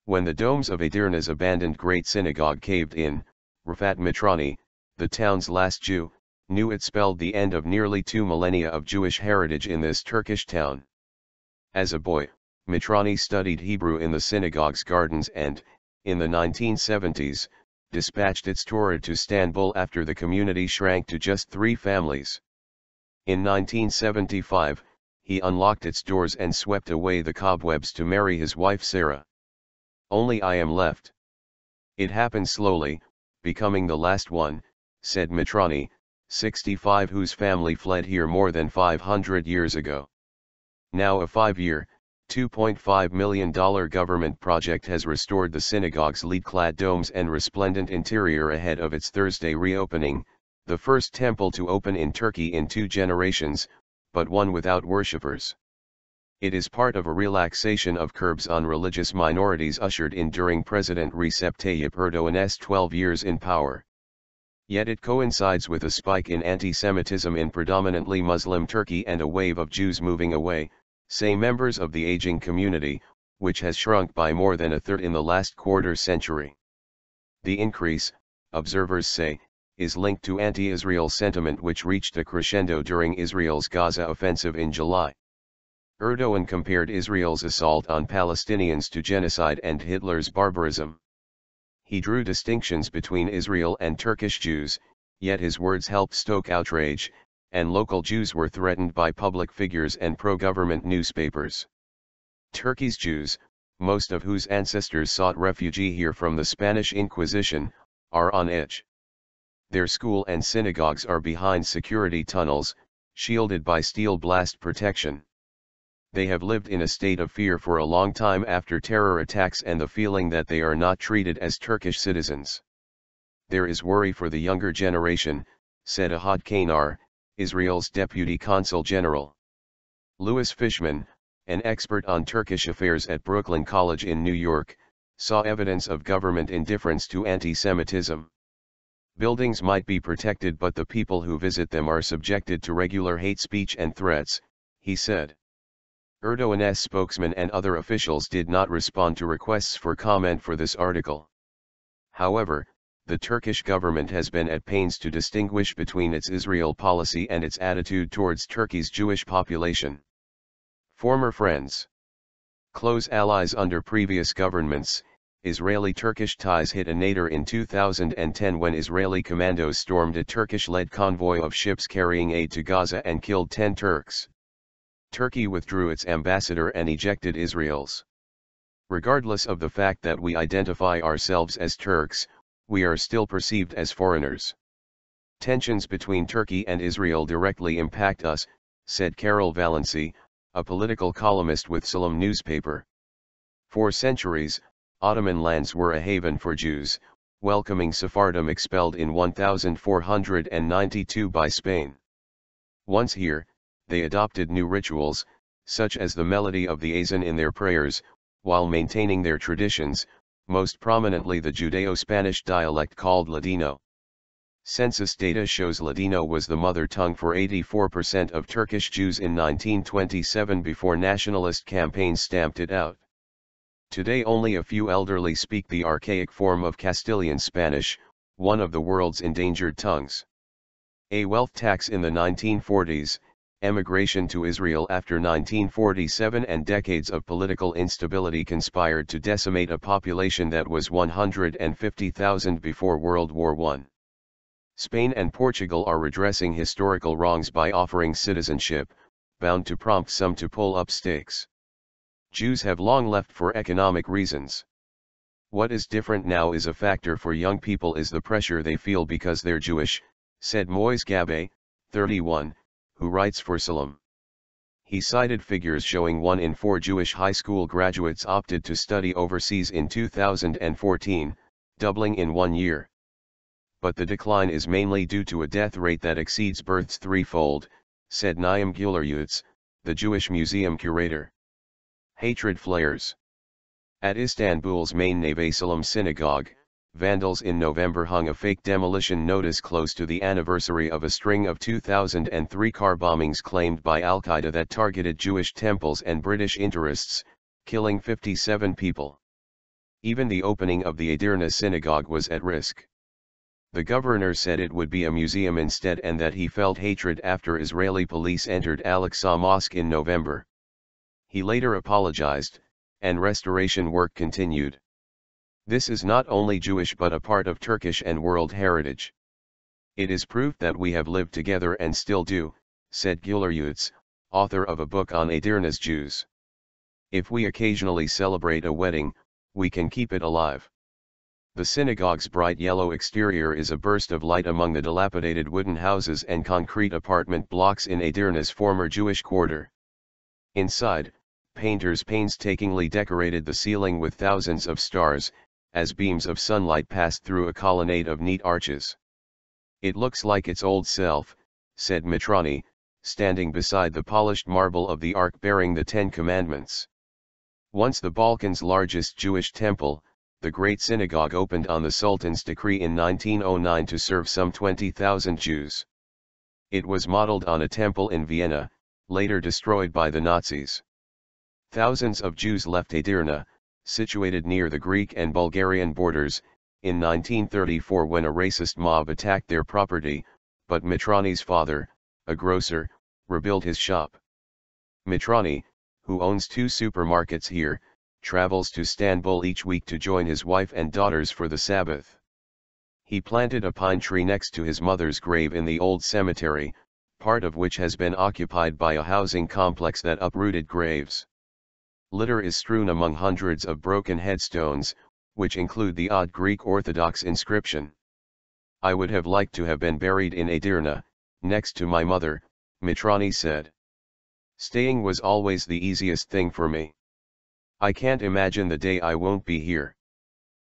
When the domes of Edirne's abandoned Great Synagogue caved in, Rıfat Mitrani, the town's last Jew, knew it spelled the end of nearly 2 millennia of Jewish heritage in this Turkish town. As a boy, Mitrani studied Hebrew in the synagogue's gardens and, in the 1970s, dispatched its Torah to Istanbul after the community shrank to just 3 families. In 1975, he unlocked its doors and swept away the cobwebs to marry his wife Sara. "Only I am left. It happened slowly, becoming the last one," said Mitrani, 65, whose family fled here more than 500 years ago. Now a 5-year, $2.5 million government project has restored the synagogue's lead-clad domes and resplendent interior ahead of its Thursday reopening, the first temple to open in Turkey in 2 generations, but one without worshippers. It is part of a relaxation of curbs on religious minorities ushered in during President Recep Tayyip Erdoğan's 12 years in power. Yet it coincides with a spike in anti-Semitism in predominantly Muslim Turkey and a wave of Jews moving away, say members of the aging community, which has shrunk by more than a third in the last quarter century. The increase, observers say, is linked to anti-Israel sentiment which reached a crescendo during Israel's Gaza offensive in July. Erdoğan compared Israel's assault on Palestinians to genocide and Hitler's barbarism. He drew distinctions between Israel and Turkish Jews, yet his words helped stoke outrage, and local Jews were threatened by public figures and pro-government newspapers. Turkey's Jews, most of whose ancestors sought refuge here from the Spanish Inquisition, are on edge. Their school and synagogues are behind security tunnels, shielded by steel blast protection. They have lived in a state of fear for a long time after terror attacks and the feeling that they are not treated as Turkish citizens. There is worry for the younger generation, said Ahad Kaynar, Israel's deputy consul general. Louis Fishman, an expert on Turkish affairs at Brooklyn College in New York, saw evidence of government indifference to anti-Semitism. Buildings might be protected, but the people who visit them are subjected to regular hate speech and threats, he said. Erdoğan's spokesman and other officials did not respond to requests for comment for this article. However, the Turkish government has been at pains to distinguish between its Israel policy and its attitude towards Turkey's Jewish population. Former friends. Close allies under previous governments. Israeli-Turkish ties hit a nadir in 2010 when Israeli commandos stormed a Turkish-led convoy of ships carrying aid to Gaza and killed 10 Turks. Turkey withdrew its ambassador and ejected Israel's. Regardless of the fact that we identify ourselves as Turks, we are still perceived as foreigners. Tensions between Turkey and Israel directly impact us, said Carol Valency, a political columnist with Salam newspaper. For centuries, Ottoman lands were a haven for Jews, welcoming Sephardim expelled in 1492 by Spain. Once here, they adopted new rituals, such as the melody of the azan in their prayers, while maintaining their traditions, most prominently the Judeo-Spanish dialect called Ladino. Census data shows Ladino was the mother tongue for 84% of Turkish Jews in 1927 before nationalist campaigns stamped it out. Today only a few elderly speak the archaic form of Castilian Spanish, one of the world's endangered tongues. A wealth tax in the 1940s, emigration to Israel after 1947 and decades of political instability conspired to decimate a population that was 150,000 before World War I. Spain and Portugal are redressing historical wrongs by offering citizenship, bound to prompt some to pull up stakes. Jews have long left for economic reasons. What is different now is a factor for young people is the pressure they feel because they're Jewish, said Moise Gabe, 31, who writes for Salam. He cited figures showing 1 in 4 Jewish high school graduates opted to study overseas in 2014, doubling in 1 year. But the decline is mainly due to a death rate that exceeds births threefold, said Naim Güleryurtz, the Jewish museum curator. Hatred flares. At Istanbul's main Neve Salam synagogue, vandals in November hung a fake demolition notice close to the anniversary of a string of 2003 car bombings claimed by Al-Qaeda that targeted Jewish temples and British interests, killing 57 people. Even the opening of the Edirne synagogue was at risk. The governor said it would be a museum instead and that he felt hatred after Israeli police entered Al-Aqsa Mosque in November. He later apologized, and restoration work continued. This is not only Jewish but a part of Turkish and world heritage. It is proof that we have lived together and still do, said Güler Yüz, author of a book on Edirne's Jews. If we occasionally celebrate a wedding, we can keep it alive. The synagogue's bright yellow exterior is a burst of light among the dilapidated wooden houses and concrete apartment blocks in Edirne's former Jewish quarter. Inside, painters painstakingly decorated the ceiling with thousands of stars, as beams of sunlight passed through a colonnade of neat arches. It looks like its old self, said Mitrani, standing beside the polished marble of the ark bearing the Ten Commandments. Once the Balkans' largest Jewish temple, the Great Synagogue opened on the Sultan's decree in 1909 to serve some 20,000 Jews. It was modeled on a temple in Vienna, later destroyed by the Nazis. Thousands of Jews left Edirne, situated near the Greek and Bulgarian borders, in 1934 when a racist mob attacked their property, but Mitrani's father, a grocer, rebuilt his shop. Mitrani, who owns 2 supermarkets here, travels to Istanbul each week to join his wife and daughters for the Sabbath. He planted a pine tree next to his mother's grave in the old cemetery, part of which has been occupied by a housing complex that uprooted graves. Litter is strewn among hundreds of broken headstones, which include the odd Greek Orthodox inscription. I would have liked to have been buried in Edirne, next to my mother, Mitrani said. Staying was always the easiest thing for me. I can't imagine the day I won't be here.